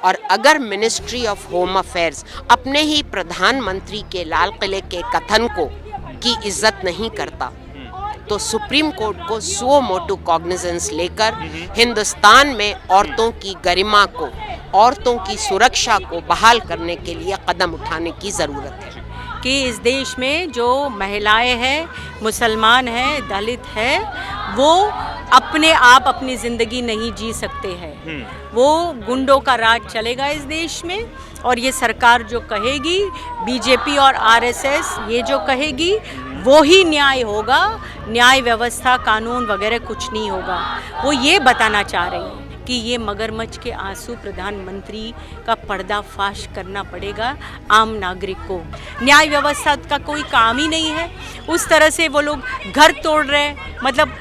और अगर ministry of home affairs अपने ही प्रधानमंत्री के लाल किले के कथन को की इज्जत नहीं करता तो सुप्रीम कोर्ट को सुओ मोटो कॉग्निजेंस लेकर हिंदुस्तान में औरतों की गरिमा को, औरतों की सुरक्षा को बहाल करने के लिए कदम उठाने की ज़रूरत है कि इस देश में जो महिलाएं हैं, मुसलमान हैं, दलित हैं, वो अपने आप अपनी ज़िंदगी नहीं जी सकते हैं। वो गुंडों का राज चलेगा इस देश में और ये सरकार जो कहेगी, बीजेपी और आरएसएस ये जो कहेगी वो ही न्याय होगा। न्याय व्यवस्था, कानून वगैरह कुछ नहीं होगा। वो ये बताना चाह रही हैं कि ये मगरमच्छ के आंसू प्रधानमंत्री का पर्दाफाश करना पड़ेगा आम नागरिक को। न्याय व्यवस्था का कोई काम ही नहीं है। उस तरह से वो लोग घर तोड़ रहे हैं। मतलब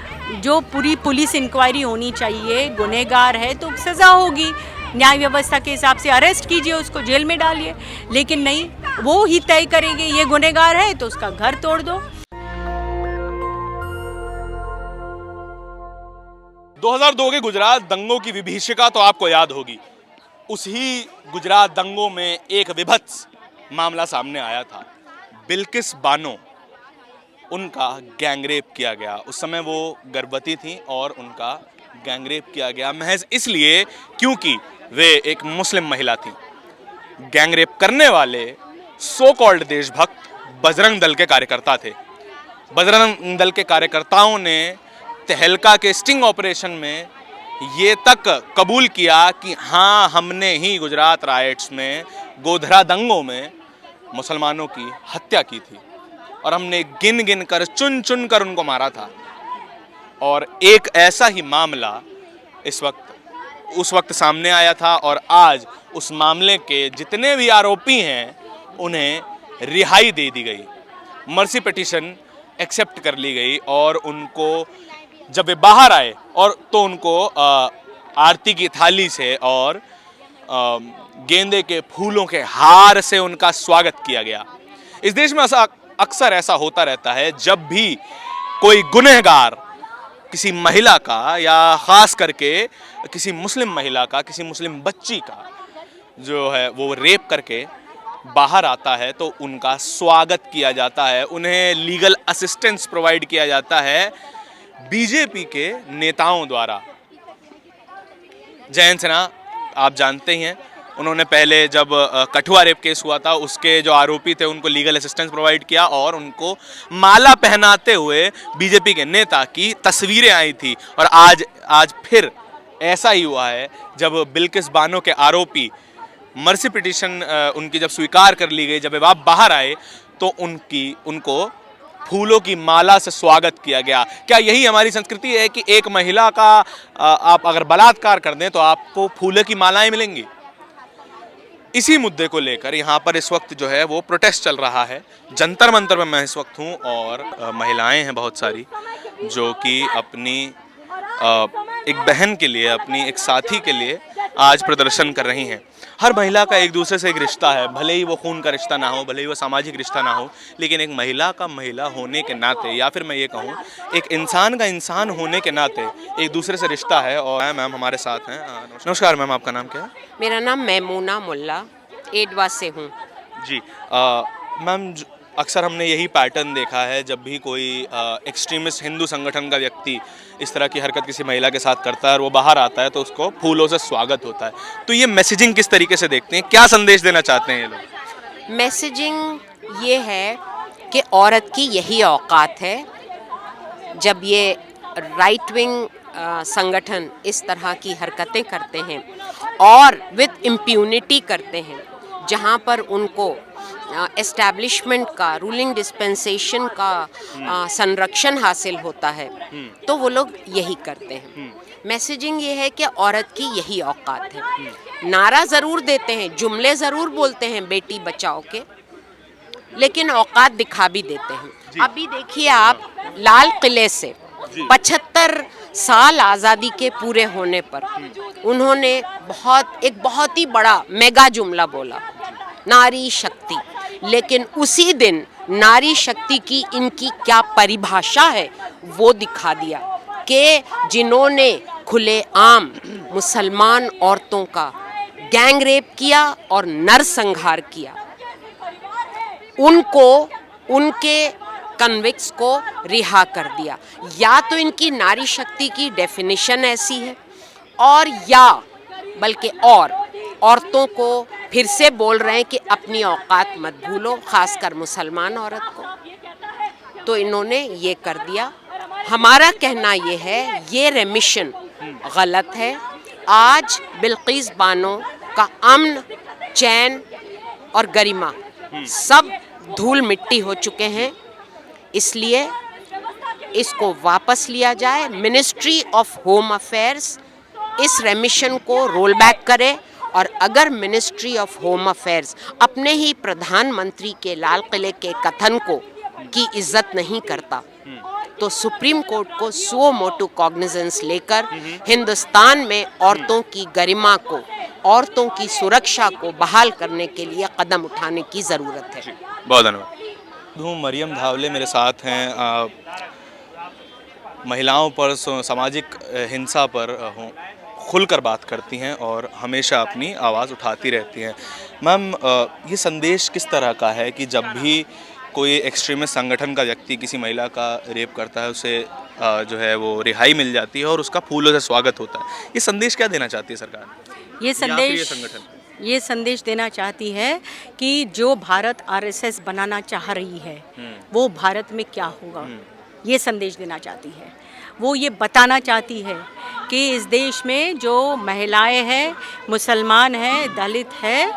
जो पूरी पुलिस इंक्वायरी होनी चाहिए, गुनहगार है तो सज़ा होगी, न्याय व्यवस्था के हिसाब से अरेस्ट कीजिए, उसको जेल में डालिए। लेकिन नहीं, वो ही तय करेंगे ये गुनहगार है तो उसका घर तोड़ दो। 2002 के गुजरात दंगों की विभीषिका तो आपको याद होगी। उसी गुजरात दंगों में एक विभत्स मामला सामने आया था। बिल्किस बानो, उनका गैंगरेप किया गया। उस समय वो गर्भवती थी और उनका गैंगरेप किया गया महज इसलिए क्योंकि वे एक मुस्लिम महिला थी। गैंगरेप करने वाले सो कॉल्ड देशभक्त बजरंग दल के कार्यकर्ता थे। बजरंग दल के कार्यकर्ताओं ने तहलका के स्टिंग ऑपरेशन में ये तक कबूल किया कि हाँ, हमने ही गुजरात राइट्स में, गोधरा दंगों में मुसलमानों की हत्या की थी और हमने गिन गिन कर, चुन चुन कर उनको मारा था। और एक ऐसा ही मामला उस वक्त सामने आया था और आज उस मामले के जितने भी आरोपी हैं उन्हें रिहाई दे दी गई। मर्सी पिटीशन एक्सेप्ट कर ली गई और उनको जब वे बाहर आए और तो उनको आरती की थाली से और गेंदे के फूलों के हार से उनका स्वागत किया गया। इस देश में अक्सर ऐसा होता रहता है, जब भी कोई गुनहगार किसी महिला का या ख़ास करके किसी मुस्लिम महिला का, किसी मुस्लिम बच्ची का जो है वो रेप करके बाहर आता है तो उनका स्वागत किया जाता है, उन्हें लीगल असिस्टेंस प्रोवाइड किया जाता है बीजेपी के नेताओं द्वारा। जयंत सिन्हा आप जानते ही हैं, उन्होंने पहले जब कठुआ रेप केस हुआ था उसके जो आरोपी थे उनको लीगल असिस्टेंस प्रोवाइड किया और उनको माला पहनाते हुए बीजेपी के नेता की तस्वीरें आई थी। और आज फिर ऐसा ही हुआ है, जब बिल्किस बानो के आरोपी मर्सी पिटीशन उनकी जब स्वीकार कर ली गई, जब वे बाहर आए तो उनको फूलों की माला से स्वागत किया गया। क्या यही हमारी संस्कृति है कि एक महिला का आप अगर बलात्कार कर दें तो आपको फूलों की मालाएं मिलेंगी? इसी मुद्दे को लेकर यहाँ पर इस वक्त जो है वो प्रोटेस्ट चल रहा है। जंतर मंतर में मैं इस वक्त हूँ और महिलाएं हैं बहुत सारी जो कि अपनी एक बहन के लिए, अपनी एक साथी के लिए आज प्रदर्शन कर रही हैं। हर महिला का एक दूसरे से एक रिश्ता है, भले ही वो खून का रिश्ता ना हो, भले ही वो सामाजिक रिश्ता ना हो, लेकिन एक महिला का महिला होने के नाते, या फिर मैं ये कहूँ एक इंसान का इंसान होने के नाते एक दूसरे से रिश्ता है। और मैम हमारे साथ हैं। नमस्कार मैम, आपका नाम क्या है? मेरा नाम मैमूना मुल्ला, एडवा से हूँ जी। मैम, अक्सर हमने यही पैटर्न देखा है, जब भी कोई एक्सट्रीमिस्ट हिंदू संगठन का व्यक्ति इस तरह की हरकत किसी महिला के साथ करता है और वो बाहर आता है तो उसको फूलों से स्वागत होता है। तो ये मैसेजिंग किस तरीके से देखते हैं, क्या संदेश देना चाहते हैं ये लोग? मैसेजिंग ये है कि औरत की यही औकात है। जब ये राइट विंग संगठन इस तरह की हरकतें करते हैं और विद इम्प्यूनिटी करते हैं, जहाँ पर उनको एस्टैब्लिशमेंट का, रूलिंग डिस्पेंसेशन का संरक्षण हासिल होता है, तो वो लोग यही करते हैं। मैसेजिंग ये है कि औरत की यही औकात है। नारा ज़रूर देते हैं, जुमले ज़रूर बोलते हैं बेटी बचाओ के, लेकिन औकात दिखा भी देते हैं। अभी देखिए आप, लाल किले से 75 साल आज़ादी के पूरे होने पर उन्होंने एक बहुत ही बड़ा मेगा जुमला बोला, नारी शक्ति। लेकिन उसी दिन नारी शक्ति की इनकी क्या परिभाषा है वो दिखा दिया कि जिन्होंने खुलेआम मुसलमान औरतों का गैंग रेप किया और नरसंहार किया, उनको, उनके कन्विक्ट्स को रिहा कर दिया। या तो इनकी नारी शक्ति की डेफिनेशन ऐसी है, और या बल्कि और औरतों को फिर से बोल रहे हैं कि अपनी औकात मत भूलो, खासकर मुसलमान औरत को, तो इन्होंने ये कर दिया। हमारा कहना ये है, ये रेमिशन गलत है। आज बिल्किस बानो का अमन, चैन और गरिमा सब धूल मिट्टी हो चुके हैं, इसलिए इसको वापस लिया जाए। मिनिस्ट्री ऑफ होम अफेयर्स इस रेमिशन को रोल बैक करे, और अगर मिनिस्ट्री ऑफ होम अफेयर्स अपने ही प्रधानमंत्री के लाल किले के कथन को की इज्जत नहीं करता, तो सुप्रीम कोर्ट को सुओ मोटो कॉग्निजेंस लेकर हिंदुस्तान में औरतों की गरिमा को, औरतों की सुरक्षा को बहाल करने के लिए कदम उठाने की ज़रूरत है। बहुत धन्यवाद। मरियम धावले मेरे साथ हैं, महिलाओं पर सामाजिक हिंसा पर खुलकर बात करती हैं और हमेशा अपनी आवाज़ उठाती रहती हैं। मैम, ये संदेश किस तरह का है कि जब भी कोई एक्सट्रीमिस्ट संगठन का व्यक्ति किसी महिला का रेप करता है, उसे जो है वो रिहाई मिल जाती है और उसका फूलों से स्वागत होता है, ये संदेश क्या देना चाहती है सरकार? ये संदेश देना चाहती है कि जो भारत आरएसएस बनाना चाह रही है वो भारत में क्या होगा, ये संदेश देना चाहती है। वो ये बताना चाहती है कि इस देश में जो महिलाएं हैं, मुसलमान हैं, दलित हैं,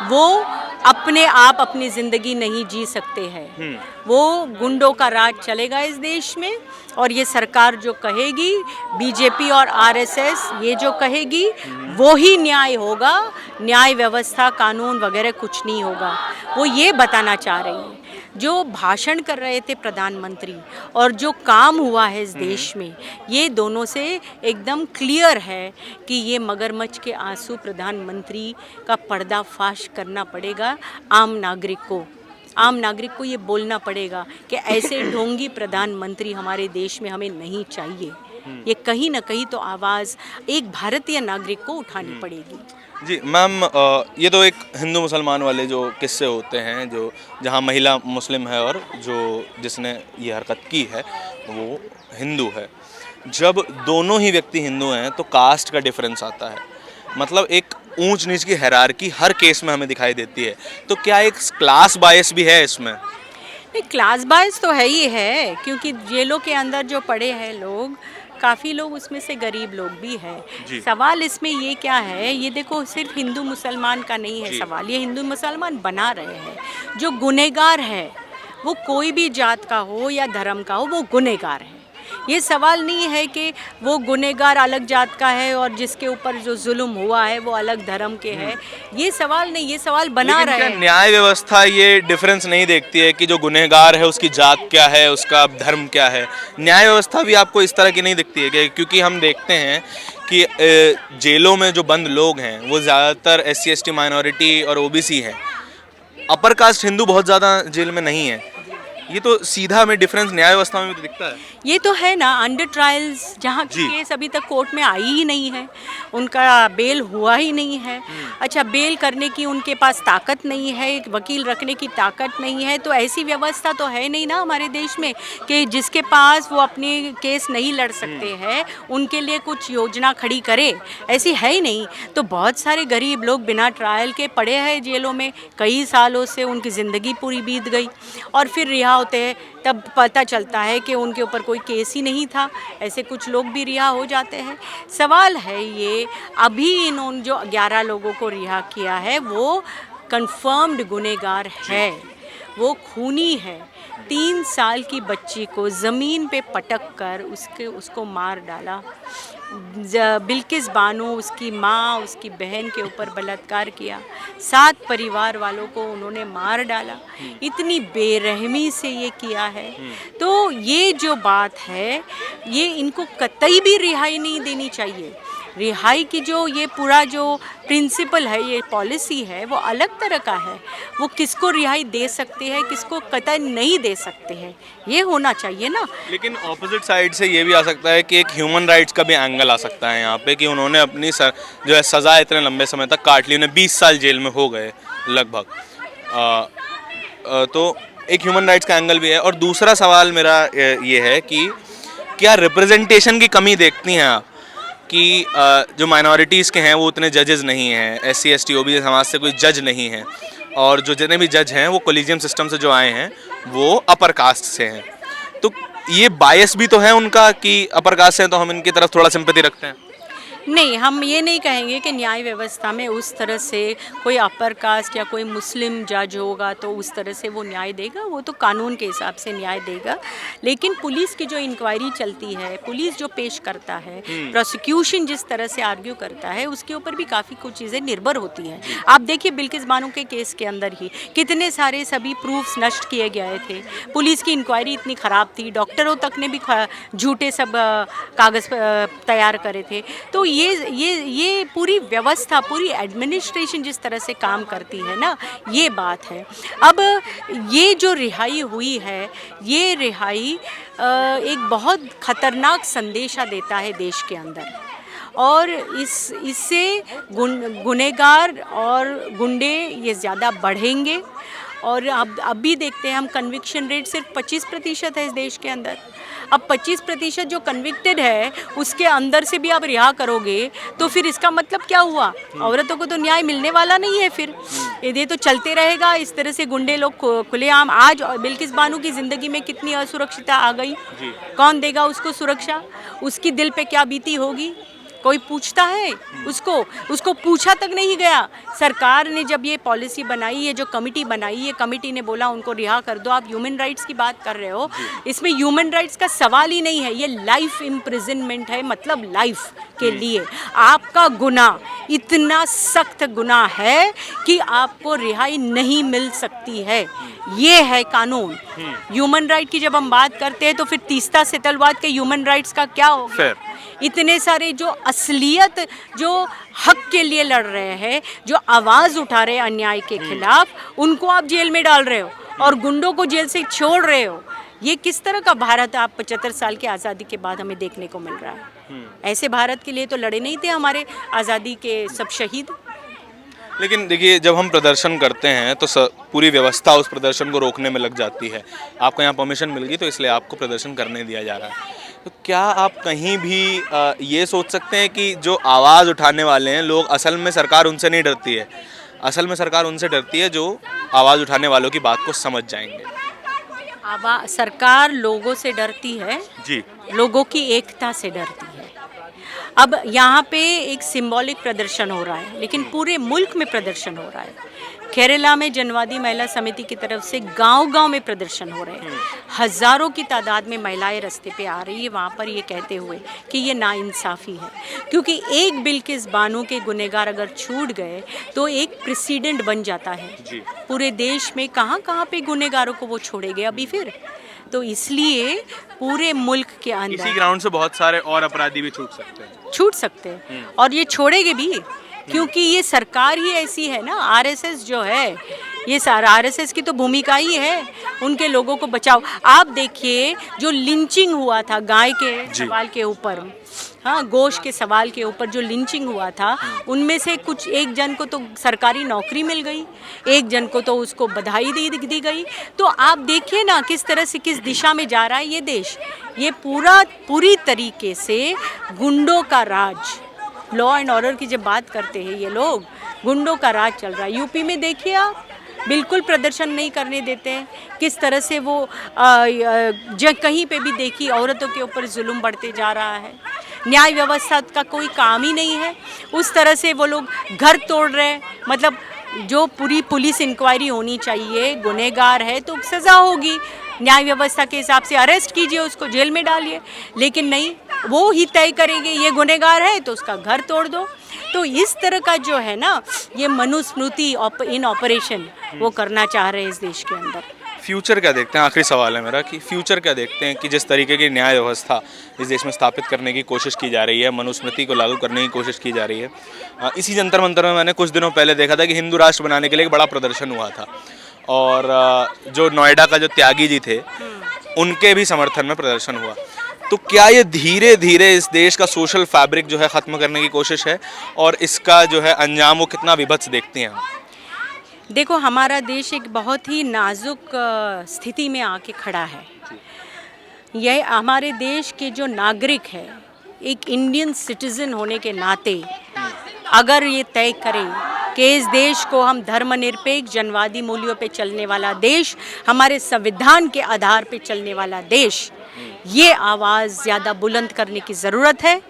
वो अपने आप अपनी ज़िंदगी नहीं जी सकते हैं। वो गुंडों का राज चलेगा इस देश में, और ये सरकार जो कहेगी, बीजेपी और आरएसएस ये जो कहेगी वो ही न्याय होगा। न्याय व्यवस्था, कानून वगैरह कुछ नहीं होगा। वो ये बताना चाह रही है। जो भाषण कर रहे थे प्रधानमंत्री और जो काम हुआ है इस देश में, ये दोनों से एकदम क्लियर है कि ये मगरमच्छ के आंसू प्रधानमंत्री का पर्दाफाश करना पड़ेगा। आम नागरिक को ये बोलना पड़ेगा कि ऐसे ढोंगी प्रधानमंत्री हमारे देश में हमें नहीं चाहिए। ये कहीं ना कहीं तो आवाज़ एक भारतीय नागरिक को उठानी पड़ेगी। जी मैम, ये तो एक हिंदू मुसलमान वाले जो किस्से होते हैं, जो जहाँ महिला मुस्लिम है और जिसने ये हरकत की है वो हिंदू है। जब दोनों ही व्यक्ति हिंदू हैं तो कास्ट का डिफरेंस आता है, मतलब एक ऊंच नीच की हायरार्की हर केस में हमें दिखाई देती है। तो क्या एक क्लास बायस भी है इसमें? नहीं, क्लास बायस तो है ही है, क्योंकि जेलों के अंदर जो पड़े हैं लोग, काफ़ी लोग उसमें से गरीब लोग भी हैं। सवाल इसमें ये क्या है, ये देखो सिर्फ हिंदू मुसलमान का नहीं है सवाल, ये हिंदू मुसलमान बना रहे हैं। जो गुनहगार है वो कोई भी जात का हो या धर्म का हो, वो गुनहगार है। ये सवाल नहीं है कि वो गुनहगार अलग जात का है और जिसके ऊपर जो जुल्म हुआ है वो अलग धर्म के है। ये सवाल नहीं, ये सवाल बना रहे हैं। न्याय व्यवस्था ये डिफरेंस नहीं देखती है कि जो गुनहगार है उसकी जात क्या है, उसका धर्म क्या है? न्याय व्यवस्था भी आपको इस तरह की नहीं दिखती है? क्योंकि हम देखते हैं कि जेलों में जो बंद लोग हैं वो ज़्यादातर SC ST माइनॉरिटी और OBC हैं। अपर कास्ट हिंदू बहुत ज़्यादा जेल में नहीं है। ये तो सीधा हमें डिफरेंस न्याय व्यवस्था में भी तो दिखता है। ये तो है ना, अंडर ट्रायल्स जहाँ केस अभी तक कोर्ट में आई ही नहीं है, उनका बेल हुआ ही नहीं है। अच्छा, बेल करने की उनके पास ताकत नहीं है, एक वकील रखने की ताकत नहीं है, तो ऐसी व्यवस्था तो है नहीं ना हमारे देश में कि जिसके पास वो अपने केस नहीं लड़ सकते हैं उनके लिए कुछ योजना खड़ी करे, ऐसी है ही नहीं। तो बहुत सारे गरीब लोग बिना ट्रायल के पड़े हैं जेलों में, कई सालों से उनकी ज़िंदगी पूरी बीत गई और फिर रिहा होते हैं, तब पता चलता है कि उनके ऊपर कोई केस ही नहीं था। ऐसे कुछ लोग भी रिहा हो जाते हैं। सवाल है ये, अभी इन्होंने जो 11 लोगों को रिहा किया है वो कंफर्म्ड गुनहगार है, वो खूनी है। 3 साल की बच्ची को ज़मीन पे पटक कर उसको मार डाला। बिल्किस बानो, उसकी माँ, उसकी बहन के ऊपर बलात्कार किया। 7 परिवार वालों को उन्होंने मार डाला। इतनी बेरहमी से ये किया है। तो ये जो बात है, ये इनको कतई भी रिहाई नहीं देनी चाहिए। रिहाई की जो ये पूरा जो प्रिंसिपल है, ये पॉलिसी है, वो अलग तरह का है। वो किसको रिहाई दे सकते हैं, किसको कतई नहीं दे सकते हैं, ये होना चाहिए ना। लेकिन ऑपोजिट साइड से ये भी आ सकता है कि एक ह्यूमन राइट्स का भी एंगल आ सकता है यहाँ पे, कि उन्होंने अपनी जो है सज़ा इतने लंबे समय तक काट ली, उन्हें 20 साल जेल में हो गए लगभग। तो एक ह्यूमन राइट्स का एंगल भी है। और दूसरा सवाल मेरा ये है कि क्या रिप्रेजेंटेशन की कमी देखती हैं आप, कि जो माइनॉरिटीज़ के हैं वो उतने जजेस नहीं हैं, SC ST OBC समाज से कोई जज नहीं है, और जो जितने भी जज हैं वो कोलिजियम सिस्टम से जो आए हैं वो अपर कास्ट से हैं, तो ये बायस भी तो है उनका कि अपर कास्ट से हैं तो हम इनकी तरफ थोड़ा सिंपैथी रखते हैं? नहीं, हम ये नहीं कहेंगे कि न्याय व्यवस्था में उस तरह से कोई अपर कास्ट या कोई मुस्लिम जज होगा तो उस तरह से वो न्याय देगा, वो तो कानून के हिसाब से न्याय देगा। लेकिन पुलिस की जो इंक्वायरी चलती है, पुलिस जो पेश करता है, प्रोसिक्यूशन जिस तरह से आर्ग्यू करता है, उसके ऊपर भी काफ़ी कुछ चीज़ें निर्भर होती हैं। आप देखिए बिल्किस बानो के केस के अंदर ही कितने सारे सभी प्रूफ्स नष्ट किए गए थे, पुलिस की इंक्वायरी इतनी ख़राब थी, डॉक्टरों तक ने भी झूठे सब कागज़ तैयार करे थे। तो ये पूरी व्यवस्था, पूरी एडमिनिस्ट्रेशन जिस तरह से काम करती है ना, ये बात है। अब ये जो रिहाई हुई है, ये रिहाई एक बहुत ख़तरनाक संदेशा देता है देश के अंदर, और इससे गुनहगार और गुंडे ये ज़्यादा बढ़ेंगे। और अब भी देखते हैं हम, कन्विक्शन रेट सिर्फ 25% है इस देश के अंदर। अब 25% जो कन्विक्टेड है उसके अंदर से भी आप रिहा करोगे तो फिर इसका मतलब क्या हुआ? औरतों को तो न्याय मिलने वाला नहीं है। फिर ये तो चलते रहेगा इस तरह से, गुंडे लोग खुलेआम। आज बिल्किस बानो की ज़िंदगी में कितनी असुरक्षितता आ गई, कौन देगा उसको सुरक्षा? उसकी दिल पे क्या बीती होगी? कोई पूछता है उसको पूछा तक नहीं गया। सरकार ने जब ये पॉलिसी बनाई, ये जो कमिटी बनाई, ये कमिटी ने बोला उनको रिहा कर दो। आप ह्यूमन राइट्स की बात कर रहे हो, इसमें ह्यूमन राइट्स का सवाल ही नहीं है, ये लाइफ इम्प्रिजनमेंट है, मतलब लाइफ के लिए आपका गुनाह इतना सख्त गुनाह है कि आपको रिहाई नहीं मिल सकती है। ये है कानून। ह्यूमन राइट की जब हम बात करते हैं तो फिर तीस्ता सेतलवाद के ह्यूमन राइट्स का क्या होगा? इतने सारे जो असलियत, जो हक के लिए लड़ रहे हैं, जो आवाज़ उठा रहे हैं अन्याय के खिलाफ, उनको आप जेल में डाल रहे हो और गुंडों को जेल से छोड़ रहे हो। ये किस तरह का भारत आप 75 साल की आज़ादी के बाद हमें देखने को मिल रहा है? ऐसे भारत के लिए तो लड़े नहीं थे हमारे आज़ादी के सब शहीद। लेकिन देखिए, जब हम प्रदर्शन करते हैं तो पूरी व्यवस्था उस प्रदर्शन को रोकने में लग जाती है। आपको यहाँ परमिशन मिल गई तो इसलिए आपको प्रदर्शन करने दिया जा रहा है। तो क्या आप कहीं भी ये सोच सकते हैं कि जो आवाज़ उठाने वाले हैं लोग, असल में सरकार उनसे नहीं डरती है, असल में सरकार उनसे डरती है जो आवाज़ उठाने वालों की बात को समझ जाएंगे? सरकार लोगों से डरती है जी, लोगों की एकता से डरती है। अब यहाँ पे एक सिंबॉलिक प्रदर्शन हो रहा है, लेकिन पूरे मुल्क में प्रदर्शन हो रहा है। केरला में जनवादी महिला समिति की तरफ से गांव-गांव में प्रदर्शन हो रहे हैं। हज़ारों की तादाद में महिलाएं रास्ते पे आ रही है वहाँ पर, ये कहते हुए कि ये नाइंसाफ़ी है, क्योंकि एक बिल्किस बानो के गुनहगार अगर छूट गए तो एक प्रेसिडेंट बन जाता है पूरे देश में। कहाँ पे गुनहगारों को वो छोड़ेंगे अभी फिर? तो इसलिए पूरे मुल्क के अंदर इसी ग्राउंड से बहुत सारे और अपराधी भी छूट सकते हैं और ये छोड़ेंगे भी, क्योंकि ये सरकार ही ऐसी है ना। आरएसएस जो है, ये सारा आरएसएस की तो भूमिका ही है उनके लोगों को बचाओ। आप देखिए जो लिंचिंग हुआ था गाय के सवाल के ऊपर, हाँ, गोश्त के सवाल के ऊपर जो लिंचिंग हुआ था, उनमें से कुछ एक जन को तो सरकारी नौकरी मिल गई, एक जन को तो उसको बधाई दी गई। तो आप देखिए ना किस तरह से, किस दिशा में जा रहा है ये देश। ये पूरी तरीके से गुंडों का राज, लॉ एंड ऑर्डर की जब बात करते हैं ये लोग, गुंडों का राज चल रहा है। यूपी में देखिए आप, बिल्कुल प्रदर्शन नहीं करने देते हैं। किस तरह से वो कहीं पे भी देखिए औरतों के ऊपर जुल्म बढ़ते जा रहा है। न्याय व्यवस्था का कोई काम ही नहीं है। उस तरह से वो लोग घर तोड़ रहे हैं। मतलब जो पूरी पुलिस इंक्वायरी होनी चाहिए, गुनहगार है तो सज़ा होगी, न्याय व्यवस्था के हिसाब से अरेस्ट कीजिए, उसको जेल में डालिए। लेकिन नहीं, वो ही तय करेंगे ये गुनहगार है तो उसका घर तोड़ दो। तो इस तरह का जो है ना, ये मनुस्मृति इन ऑपरेशन वो करना चाह रहे हैं इस देश के अंदर। फ्यूचर क्या देखते हैं, आखिरी सवाल है मेरा, कि फ्यूचर क्या देखते हैं कि जिस तरीके की न्याय व्यवस्था इस देश में स्थापित करने की कोशिश की जा रही है, मनुस्मृति को लागू करने की कोशिश की जा रही है, इसी जंतर मंतर में मैंने कुछ दिनों पहले देखा था कि हिंदू राष्ट्र बनाने के लिए एक बड़ा प्रदर्शन हुआ था और जो नोएडा का जो त्यागी जी थे उनके भी समर्थन में प्रदर्शन हुआ। तो क्या ये धीरे धीरे इस देश का सोशल फैब्रिक जो है ख़त्म करने की कोशिश है और इसका जो है अंजाम वो कितना विभत्स देखते हैं? देखो, हमारा देश एक बहुत ही नाजुक स्थिति में आके खड़ा है। यह हमारे देश के जो नागरिक है, एक इंडियन सिटीज़न होने के नाते अगर ये तय करें कि इस देश को हम धर्मनिरपेक्ष जनवादी मूल्यों पे चलने वाला देश, हमारे संविधान के आधार पे चलने वाला देश, ये आवाज़ ज़्यादा बुलंद करने की ज़रूरत है।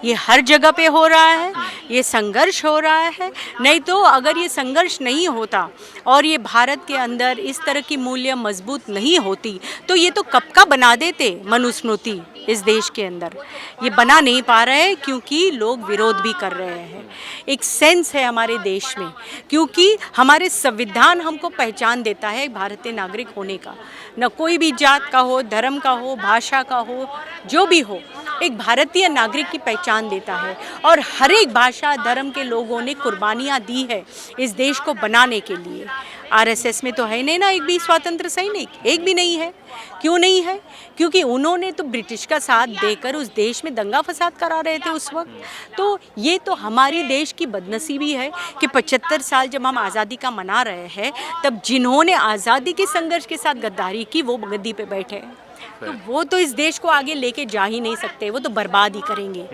ये हर जगह पे हो रहा है, ये संघर्ष हो रहा है। नहीं तो अगर ये संघर्ष नहीं होता और ये भारत के अंदर इस तरह की मूल्य मजबूत नहीं होती तो ये तो कब का बना देते मनुस्मृति इस देश के अंदर। ये बना नहीं पा रहे हैं क्योंकि लोग विरोध भी कर रहे हैं। एक सेंस है हमारे देश में, क्योंकि हमारे संविधान हमको पहचान देता है भारतीय नागरिक होने का। न कोई भी जात का हो, धर्म का हो, भाषा का हो, जो भी हो, एक भारतीय नागरिक की पहचान देता है। और हर एक भाषा धर्म के लोगों ने कुर्बानियाँ दी है इस देश को बनाने के लिए। आरएसएस में तो है नहीं ना एक भी स्वतंत्र सैनिक, एक भी नहीं है। क्यों नहीं है? क्योंकि उन्होंने तो ब्रिटिश का साथ देकर उस देश में दंगा फसाद करा रहे थे उस वक्त। तो ये तो हमारे देश की बदनसीबी है कि 75 साल जब हम आज़ादी का मना रहे हैं, तब जिन्होंने आज़ादी के संघर्ष के साथ गद्दारी की वो गद्दी पे बैठे हैं। तो वो तो इस देश को आगे लेके जा ही नहीं सकते, वो तो बर्बाद ही करेंगे।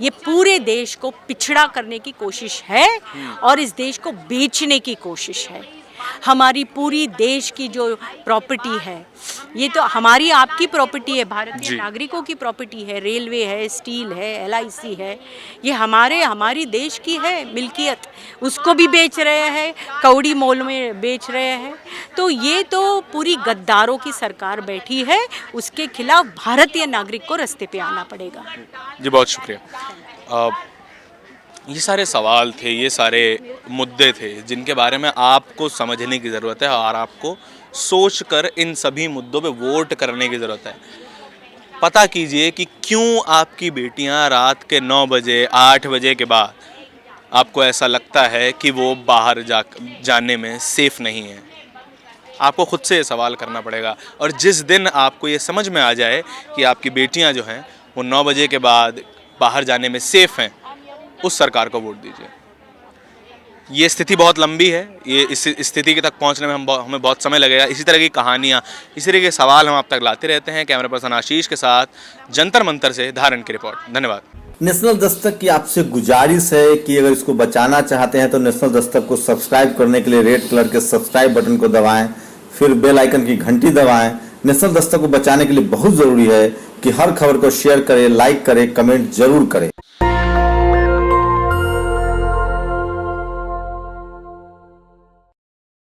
ये पूरे देश को पिछड़ा करने की कोशिश है और इस देश को बेचने की कोशिश है। हमारी पूरी देश की जो प्रॉपर्टी है, ये तो हमारी आपकी प्रॉपर्टी है, भारतीय नागरिकों की प्रॉपर्टी है। रेलवे है, स्टील है, LIC है, ये हमारी देश की है मिल्कियत। उसको भी बेच रहे हैं, कौड़ी मोल में बेच रहे हैं। तो ये तो पूरी गद्दारों की सरकार बैठी है, उसके खिलाफ भारतीय नागरिक को रास्ते पे आना पड़ेगा। जी बहुत शुक्रिया। ये सारे सवाल थे, ये सारे मुद्दे थे जिनके बारे में आपको समझने की ज़रूरत है और आपको सोचकर इन सभी मुद्दों पे वोट करने की ज़रूरत है। पता कीजिए कि क्यों आपकी बेटियां रात के 9 बजे 8 बजे के बाद आपको ऐसा लगता है कि वो बाहर जाने में सेफ़ नहीं है। आपको खुद से ये सवाल करना पड़ेगा और जिस दिन आपको ये समझ में आ जाए कि आपकी बेटियां जो हैं वो 9 बजे के बाद बाहर जाने में सेफ़ हैं, उस सरकार को वोट दीजिए। ये स्थिति बहुत लंबी है, ये इस स्थिति के तक पहुंचने में हमें बहुत समय लगेगा। इसी तरह की कहानियाँ, इसी तरह के सवाल हम आप तक लाते रहते हैं। कैमरा पर्सन आशीष के साथ जंतर मंतर से धारण की रिपोर्ट। धन्यवाद। नेशनल दस्तक की आपसे गुजारिश है कि अगर इसको बचाना चाहते हैं तो नेशनल दस्तक को सब्सक्राइब करने के लिए रेड कलर के सब्सक्राइब बटन को दबाएं, फिर बेल आइकन की घंटी दबाएं। नेशनल दस्तक को बचाने के लिए बहुत जरूरी है कि हर खबर को शेयर करें, लाइक करें, कमेंट जरूर करें।